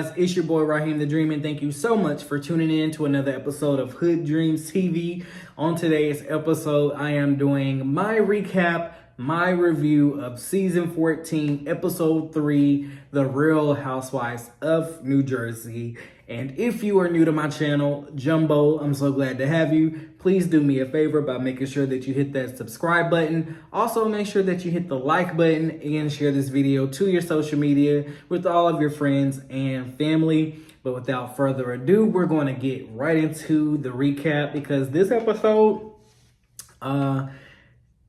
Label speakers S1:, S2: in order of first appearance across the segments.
S1: guys? It's your boy Raheem the Dream, and thank you so much for tuning in to another episode of Hood Dreams TV. On today's episode, I am doing my recap, my review of season 14, episode 3, The Real Housewives of New Jersey. And if you are new to my channel, Jumbo, I'm so glad to have you. Please do me a favor by making sure that you hit that subscribe button. Also, make sure that you hit the like button and share this video to your social media with all of your friends and family. But without further ado, we're going to get right into the recap because this episode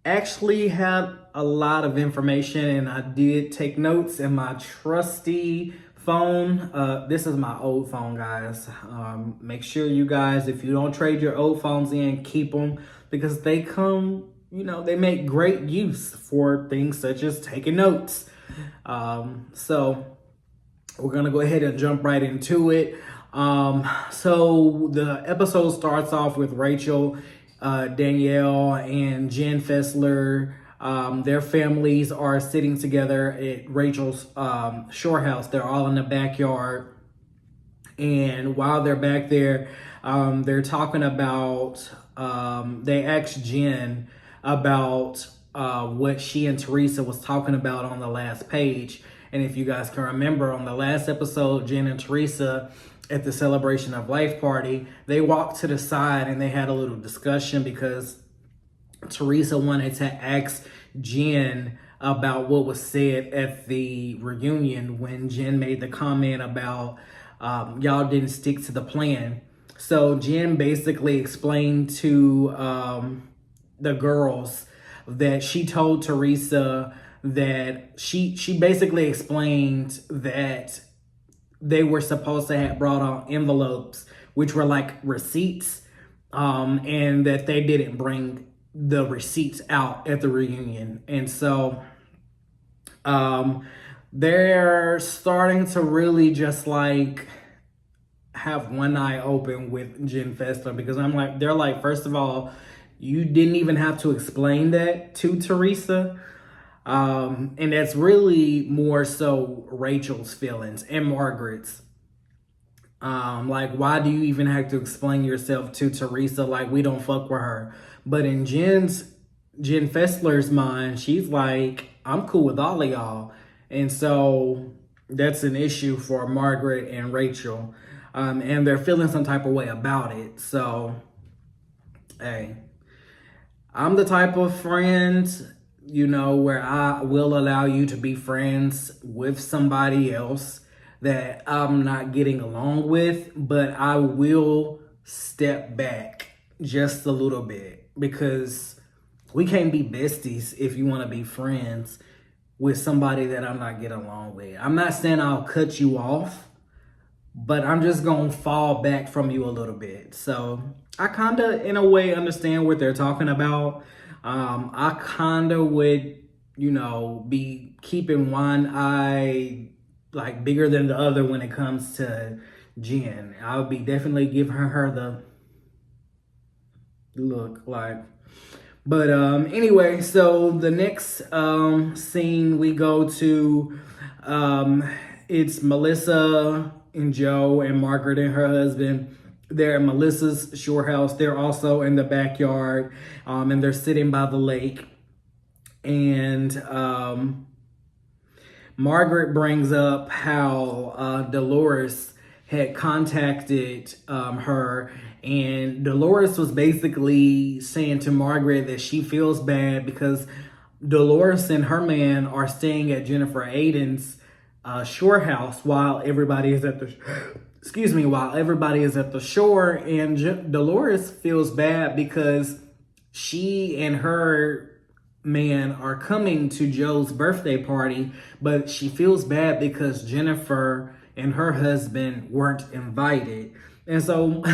S1: actually had a lot of information, and I did take notes in my trusty phone. This is my old phone, guys. Make sure you guys, if you don't trade your old phones in, keep them because they come, they make great use for things such as taking notes. So we're gonna go ahead and jump right into it. So the episode starts off with Rachel, Danielle, and Jen Fessler. Their families are sitting together at Rachel's shore house. They're all in the backyard. And while they're back there, they're talking about, they asked Jen about what she and Teresa was talking about on the last page. And if you guys can remember, on the last episode, Jen and Teresa at the Celebration of Life party, they walked to the side and they had a little discussion because Teresa wanted to ask Jen about what was said at the reunion when Jen made the comment about y'all didn't stick to the plan. So Jen basically explained to the girls that she told Teresa that she basically explained that they were supposed to have brought on envelopes, which were like receipts, and that they didn't bring the receipts out at the reunion. And so they're starting to really just like have one eye open with Jen Fessler, because they're like, first of all, you didn't even have to explain that to Teresa. And that's really more so Rachel's feelings and Margaret's. Like, why do you even have to explain yourself to Teresa? Like, we don't fuck with her. But in Jen Fessler's mind, she's like, I'm cool with all of y'all. And so that's an issue for Margaret and Rachel. And they're feeling some type of way about it. So, hey, I'm the type of friend, where I will allow you to be friends with somebody else that I'm not getting along with, but I will step back just a little bit, because we can't be besties if you want to be friends with somebody that I'm not getting along with. I'm not saying I'll cut you off, but I'm just going to fall back from you a little bit. So I kind of, in a way, understand what they're talking about. I kind of would, be keeping one eye like bigger than the other when it comes to Jen. I would be definitely giving her the look like. But anyway, so the next scene we go to, it's Melissa and Joe and Margaret and her husband. They're at Melissa's shore house. They're also in the backyard, and they're sitting by the lake. And Margaret brings up how Dolores had contacted her, and Dolores was basically saying to Margaret that she feels bad because Dolores and her man are staying at Jennifer Aydin's shore house while everybody is at the shore, and Dolores feels bad because she and her man are coming to Joe's birthday party, but she feels bad because Jennifer and her husband weren't invited. And so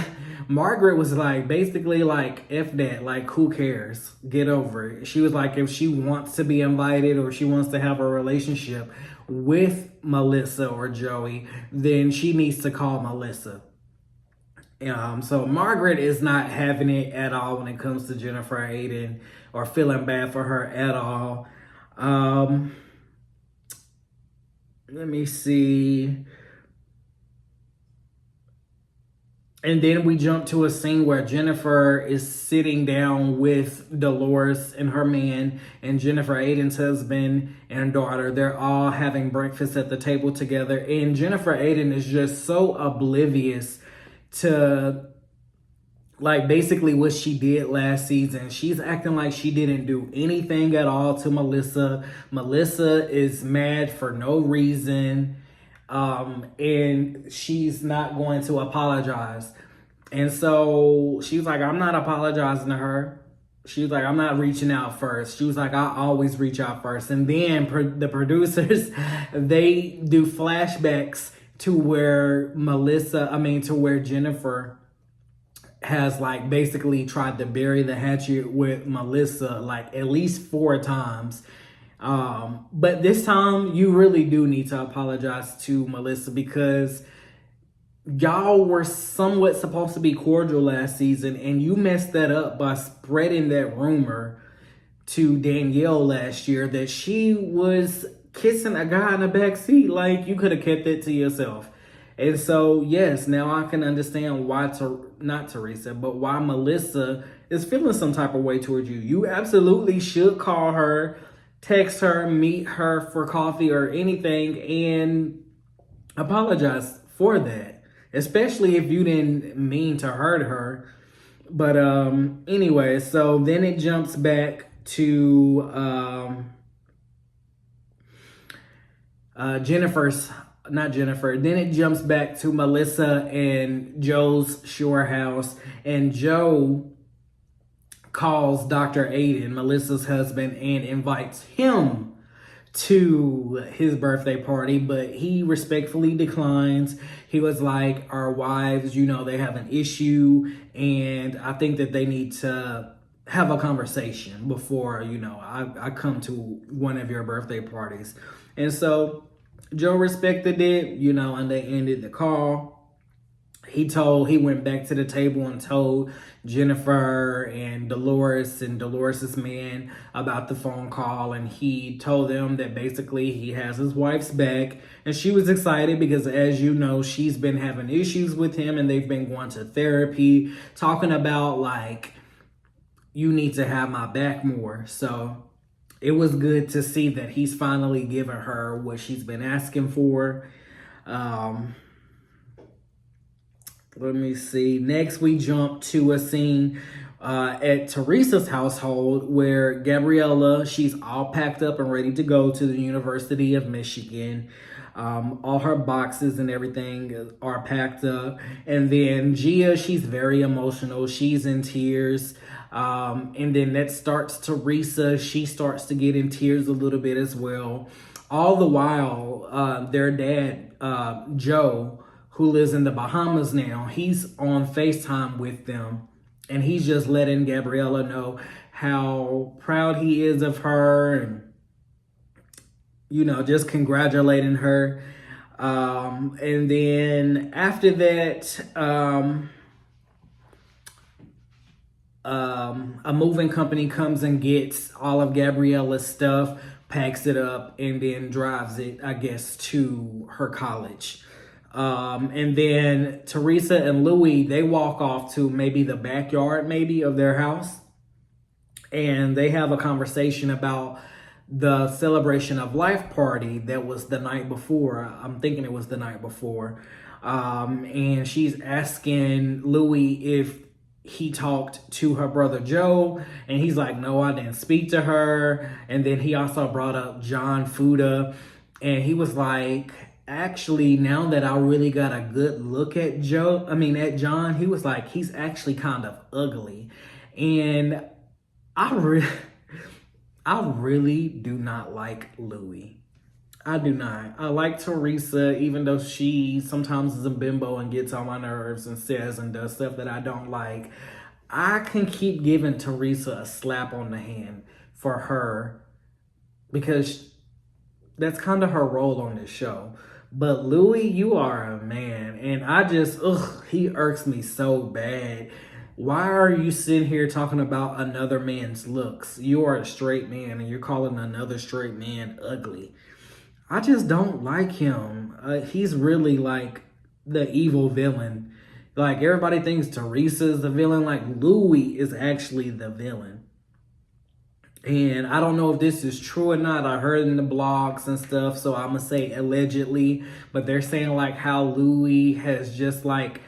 S1: Margaret was like, basically like, F that, like, who cares? Get over it. She was like, if she wants to be invited or she wants to have a relationship with Melissa or Joey, then she needs to call Melissa. So Margaret is not having it at all when it comes to Jennifer Aydin or feeling bad for her at all. Let me see. And then we jump to a scene where Jennifer is sitting down with Dolores and her man and Jennifer Aiden's husband and daughter. They're all having breakfast at the table together. And Jennifer Aiden is just so oblivious to like basically what she did last season. She's acting like she didn't do anything at all to Melissa. Melissa is mad for no reason. And she's not going to apologize. And so she was like, I'm not apologizing to her. She was like, I'm not reaching out first. She was like, I always reach out first. And then the producers, they do flashbacks to where to where Jennifer has like basically tried to bury the hatchet with Melissa like at least 4 times. But this time you really do need to apologize to Melissa because y'all were somewhat supposed to be cordial last season and you messed that up by spreading that rumor to Danielle last year that she was kissing a guy in the back seat. Like, you could have kept it to yourself. And so, yes, now I can understand why, not Teresa, but why Melissa is feeling some type of way towards you. You absolutely should call her, text her, meet her for coffee or anything, and apologize for that. Especially if you didn't mean to hurt her. But anyway, so then it jumps back to then it jumps back to Melissa and Joe's shore house, and Joe calls Dr. Aiden, Melissa's husband, and invites him to his birthday party, but he respectfully declines. He was like, our wives, they have an issue, and I think that they need to have a conversation before, I come to one of your birthday parties. And so Joe respected it, and they ended the call. He went back to the table and told Jennifer and Dolores's man about the phone call. And he told them that basically he has his wife's back. And she was excited because, as you know, she's been having issues with him and they've been going to therapy, talking about like, you need to have my back more. So it was good to see that he's finally given her what she's been asking for. Let me see. Next, we jump to a scene at Teresa's household where Gabriella, she's all packed up and ready to go to the University of Michigan. All her boxes and everything are packed up. And then Gia, she's very emotional. She's in tears. And then that starts Teresa. She starts to get in tears a little bit as well. All the while, their dad, Joe, who lives in the Bahamas now, he's on FaceTime with them. And he's just letting Gabriella know how proud he is of her and, just congratulating her. And then after that, a moving company comes and gets all of Gabriella's stuff, packs it up, and then drives it, I guess, to her college. And then Teresa and Louie, they walk off to maybe the backyard of their house. And they have a conversation about the celebration of life party that was the night before. I'm thinking it was the night before. And she's asking Louie if he talked to her brother Joe, and he's like, no, I didn't speak to her. And then he also brought up John Fuda, and he was like, actually, now that I really got a good look at at John, he was like, he's actually kind of ugly. And I really do not like Louie. I do not. I like Teresa, even though she sometimes is a bimbo and gets on my nerves and says and does stuff that I don't like. I can keep giving Teresa a slap on the hand for her because that's kind of her role on this show. But Louie, you are a man. And he irks me so bad. Why are you sitting here talking about another man's looks? You are a straight man and you're calling another straight man ugly. I just don't like him. He's really like the evil villain Like, everybody thinks Teresa's the villain. Like, Louis is actually the villain. And I don't know if this is true or not. I heard in the blogs and stuff, so I'm gonna say allegedly. But they're saying like how Louis has just like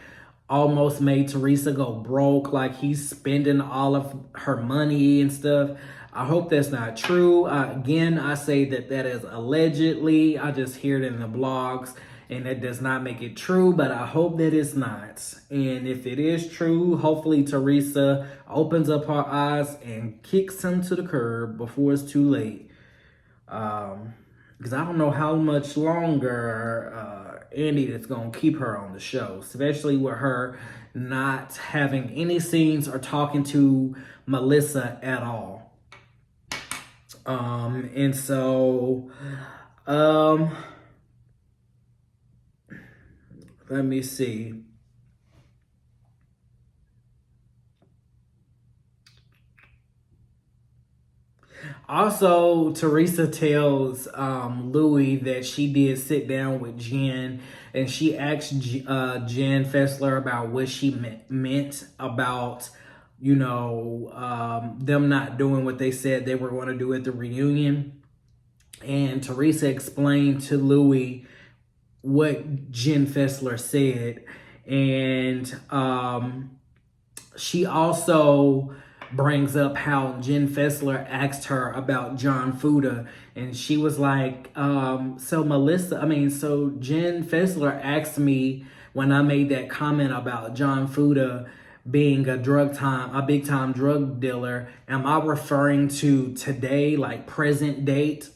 S1: almost made Teresa go broke. Like, he's spending all of her money and stuff. I hope that's not true. Again, I say that is allegedly. I just hear it in the blogs, and that does not make it true, but I hope that it's not. And if it is true, hopefully Teresa opens up her eyes and kicks him to the curb before it's too late. Because I don't know how much longer Andy is going to keep her on the show, especially with her not having any scenes or talking to Melissa at all. And so, let me see. Also, Teresa tells Louis that she did sit down with Jen, and she asked Jen Fessler about what she meant about, you know, them not doing what they said they were going to do at the reunion. And Teresa explained to Louis what Jen Fessler said. And she also brings up how Jen Fessler asked her about John Fuda, and she was like, so Jen Fessler asked me when I made that comment about John Fuda being a big time drug dealer, am I referring to today, like present date,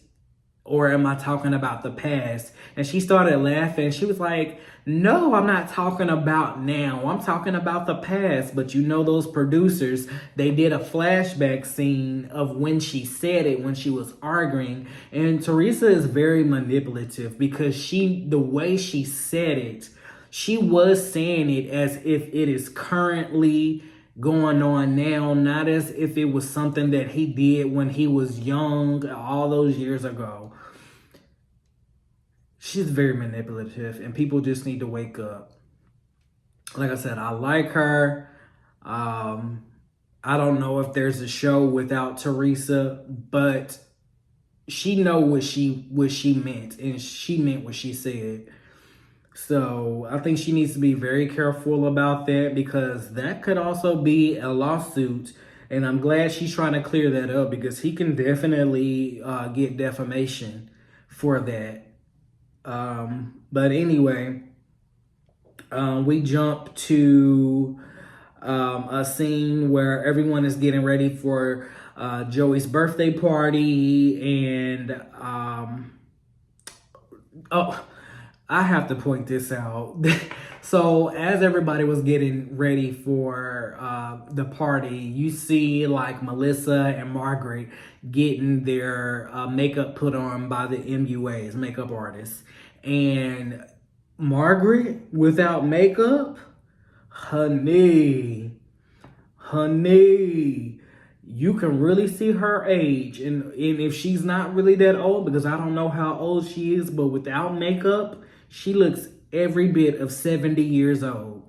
S1: or am I talking about the past? And she started laughing. She was like, no, I'm not talking about now. I'm talking about the past. But you know, those producers, they did a flashback scene of when she said it, when she was arguing. And Teresa is very manipulative because the way she said it, she was saying it as if it is currently going on now, not as if it was something that he did when he was young all those years ago. She's very manipulative, and people just need to wake up. Like I said, I like her. I don't know if there's a show without Teresa, but she know what she meant, and she meant what she said. So I think she needs to be very careful about that, because that could also be a lawsuit. And I'm glad she's trying to clear that up, because he can definitely get defamation for that. But anyway, we jump to a scene where everyone is getting ready for Joey's birthday party. And I have to point this out. So as everybody was getting ready for the party, you see like Melissa and Margaret getting their makeup put on by the MUAs, makeup artists. And Margaret without makeup, honey, you can really see her age. And if she's not really that old, because I don't know how old she is, but without makeup, she looks every bit of 70 years old.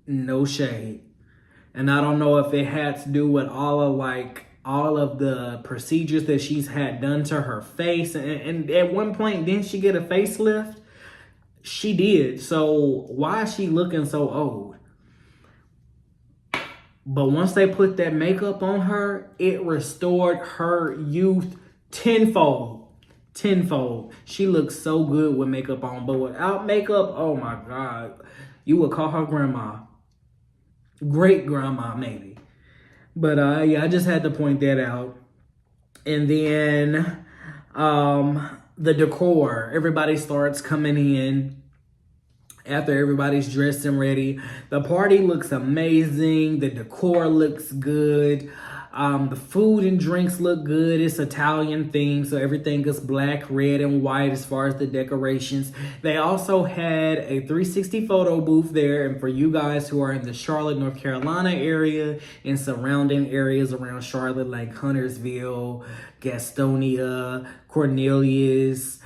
S1: No shade. And I don't know if it had to do with all of the procedures that she's had done to her face. And at one point, didn't she get a facelift? She did. So why is she looking so old? But once they put that makeup on her, it restored her youth tenfold. She looks so good with makeup on. But without makeup, oh my God, you would call her grandma. Great grandma, maybe. But yeah, I just had to point that out. And then the decor, everybody starts coming in after everybody's dressed and ready. The party looks amazing. The decor looks good. The food and drinks look good. It's Italian themed, so everything is black, red, and white as far as the decorations. They also had a 360 photo booth there, and for you guys who are in the Charlotte, North Carolina area and surrounding areas around Charlotte like Huntersville, Gastonia, Cornelius,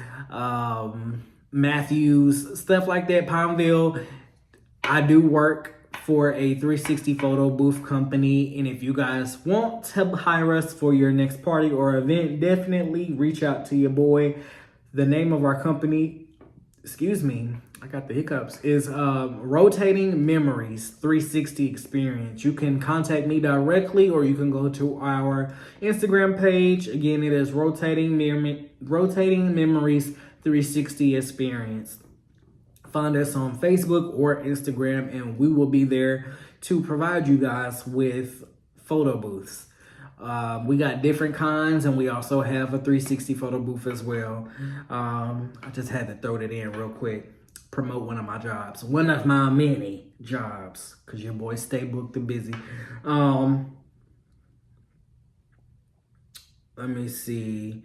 S1: Matthews, stuff like that, Palmville, I do work for a 360 photo booth company, and if you guys want to hire us for your next party or event, definitely reach out to your boy. The name of our company, excuse me, I got the hiccups, is Rotating Memories 360 Experience. You can contact me directly, or you can go to our Instagram page. Again, it is Rotating Memories 360 Experience. Find us on Facebook or Instagram, and we will be there to provide you guys with photo booths. We got different kinds, and we also have a 360 photo booth as well. I just had to throw that in real quick. Promote one of my jobs. One of my many jobs, because your boy stay booked and busy. Let me see.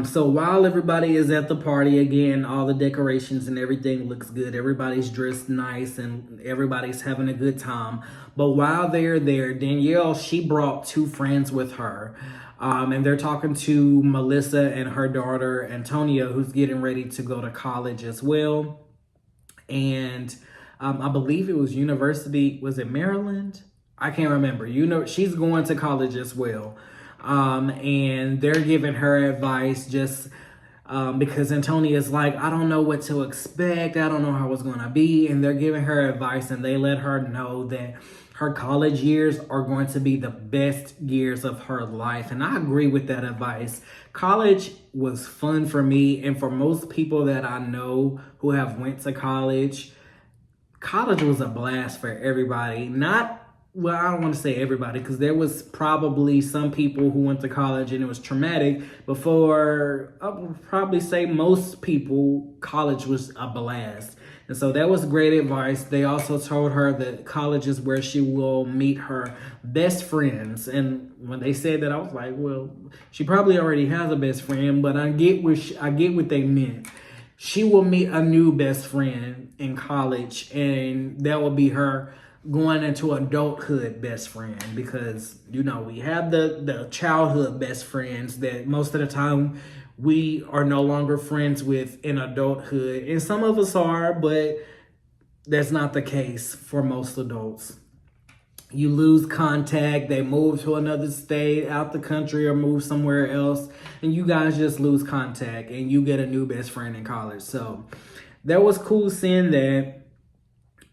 S1: So while everybody is at the party, again, all the decorations and everything looks good. Everybody's dressed nice and everybody's having a good time. But while they're there, Danielle, she brought 2 friends with her. And they're talking to Melissa and her daughter, Antonia, who's getting ready to go to college as well. And I believe it was University, was it Maryland? I can't remember. She's going to college as well. And they're giving her advice just because Antonia's like, I don't know what to expect. I don't know how it's going to be. And they're giving her advice, and they let her know that her college years are going to be the best years of her life. And I agree with that advice. College was fun for me, and for most people that I know who have went to college, college was a blast for everybody. Well, I don't want to say everybody, because there was probably some people who went to college and it was traumatic. But I would probably say most people, college was a blast. And so that was great advice. They also told her that college is where she will meet her best friends. And when they said that, I was like, well, she probably already has a best friend, but I get what they meant. She will meet a new best friend in college, and that will be her going into adulthood best friend, because we have the childhood best friends that most of the time we are no longer friends with in adulthood, and some of us are, but that's not the case for most adults. You lose contact, they move to another state, out the country, or move somewhere else, and you guys just lose contact, and you get a new best friend in college. So that was cool seeing that.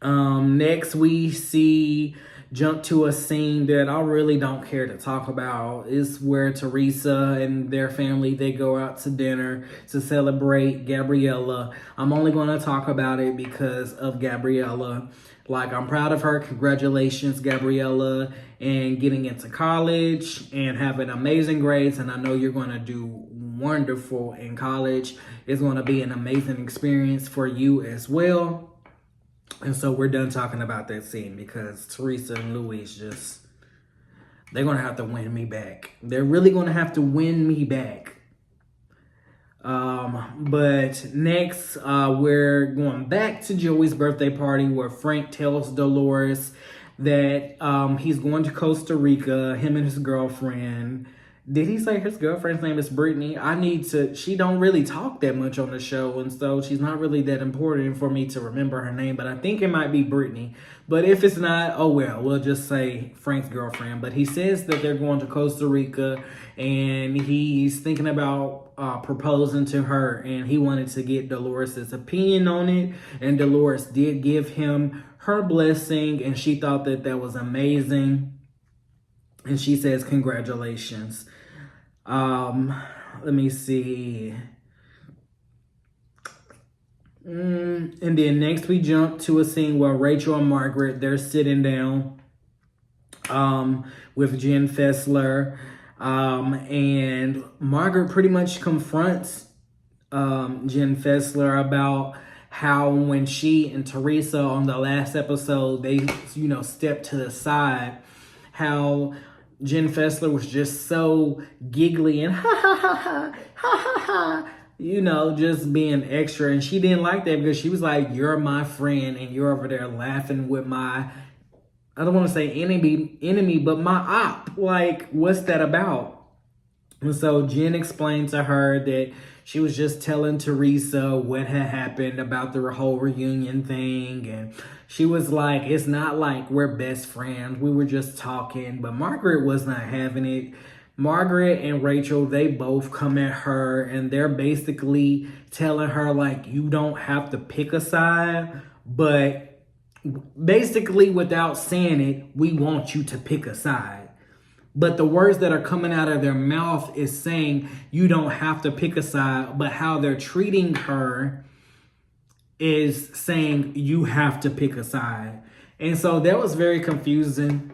S1: Next we jump to a scene that I really don't care to talk about. It's where Teresa and their family, they go out to dinner to celebrate Gabriella. I'm only going to talk about it because of Gabriella. Like, I'm proud of her. Congratulations, Gabriella, and getting into college and having amazing grades. And I know you're going to do wonderful in college. It's going to be an amazing experience for you as well. And so we're done talking about that scene, because Teresa and Luis they're going to have to win me back. They're really going to have to win me back. But next, we're going back to Joey's birthday party, where Frank tells Dolores that he's going to Costa Rica, him and his girlfriend. Did he say his girlfriend's name is Brittany? She don't really talk that much on the show, and so she's not really that important for me to remember her name, but I think it might be Brittany. But if it's not, oh well, we'll just say Frank's girlfriend. But he says that they're going to Costa Rica, and he's thinking about proposing to her, and he wanted to get Dolores' opinion on it, and Dolores did give him her blessing, and she thought that was amazing. And she says, congratulations. Let me see. And then next we jump to a scene where Rachel and Margaret, they're sitting down with Jen Fessler. And Margaret pretty much confronts Jen Fessler about how when she and Teresa on the last episode, they, stepped to the side, how Jen Fessler was just so giggly and ha ha ha ha ha ha ha, just being extra. And she didn't like that, because she was like, you're my friend and you're over there laughing with my, I don't want to say enemy, but my op. Like, what's that about? And so Jen explained to her that she was just telling Teresa what had happened about the whole reunion thing. And she was like, it's not like we're best friends. We were just talking. But Margaret was not having it. Margaret and Rachel, they both come at her and they're basically telling her, like, you don't have to pick a side, but basically without saying it, we want you to pick a side. But the words that are coming out of their mouth is saying you don't have to pick a side, but how they're treating her is saying you have to pick a side. And so that was very confusing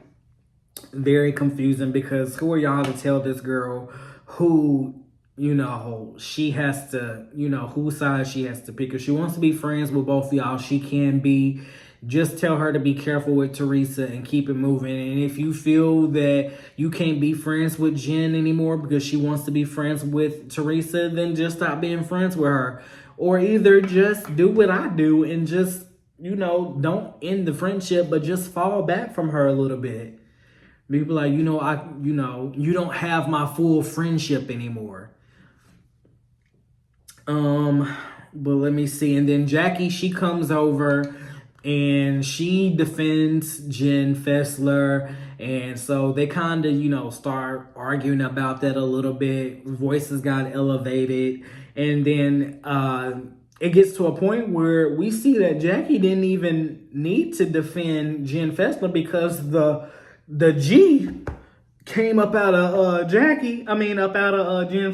S1: because who are y'all to tell this girl who, you know, she has to, you know, whose side she has to pick. If she wants to be friends with both of y'all, she can be. Just tell her to be careful with Teresa and keep it moving. And if you feel that you can't be friends with Jen anymore because she wants to be friends with Teresa, then just stop being friends with her. Or either just do what I do and just, you know, don't end the friendship, but just fall back from her a little bit. People like, you don't have my full friendship anymore. But let me see. And then Jackie, she comes over and she defends Jen Fessler. And so they kind of, you know, start arguing about that a little bit. Voices got elevated. And then it gets to a point where we see that Jackie didn't even need to defend Jen Fessler because the G came up out of Jen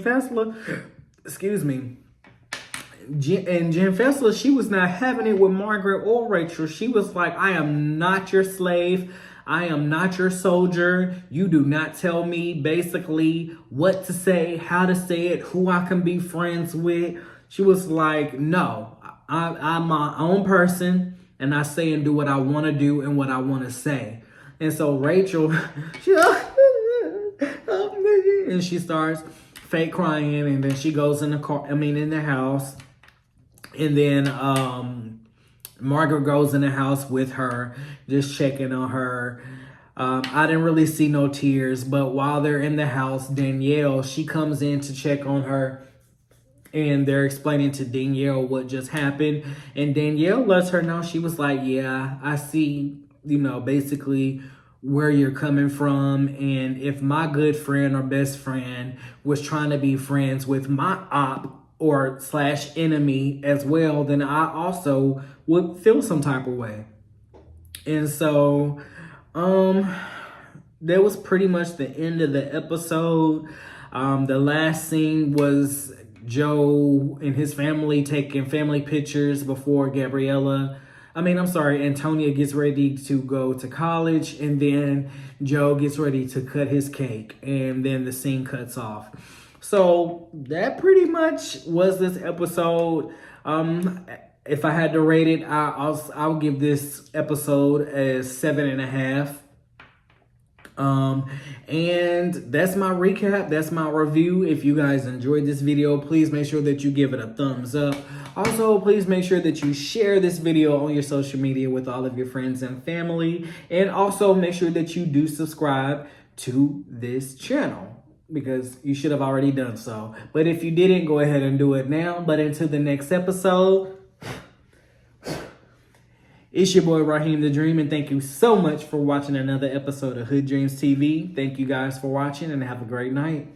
S1: Fessler. Excuse me. And Jen Fessler, she was not having it with Margaret or Rachel. She was like, I am not your slave. I am not your soldier. You do not tell me basically what to say, how to say it, who I can be friends with. She was like, no, I'm my own person and I say and do what I want to do and what I want to say. And so Rachel, and she starts fake crying, and then she goes in the house. And then Margaret goes in the house with her, just checking on her. I didn't really see no tears, but while they're in the house, Danielle, she comes in to check on her. And they're explaining to Danielle what just happened. And Danielle lets her know, she was like, yeah, I see, you know, basically where you're coming from. And if my good friend or best friend was trying to be friends with my op or / enemy as well, then I also would feel some type of way. And so that was pretty much the end of the episode. The last scene was Joe and his family taking family pictures before Antonia gets ready to go to college, and then Joe gets ready to cut his cake, and then the scene cuts off. So that pretty much was this episode. If I had to rate it, I'll give this episode a 7.5. And that's my recap. That's my review. If you guys enjoyed this video, please make sure that you give it a thumbs up. Also, please make sure that you share this video on your social media with all of your friends and family. And also make sure that you do subscribe to this channel, because you should have already done so. But if you didn't, go ahead and do it now. But until the next episode, it's your boy Raheem the Dream, and thank you so much for watching another episode of Hood Dreams TV. Thank you guys for watching, and have a great night.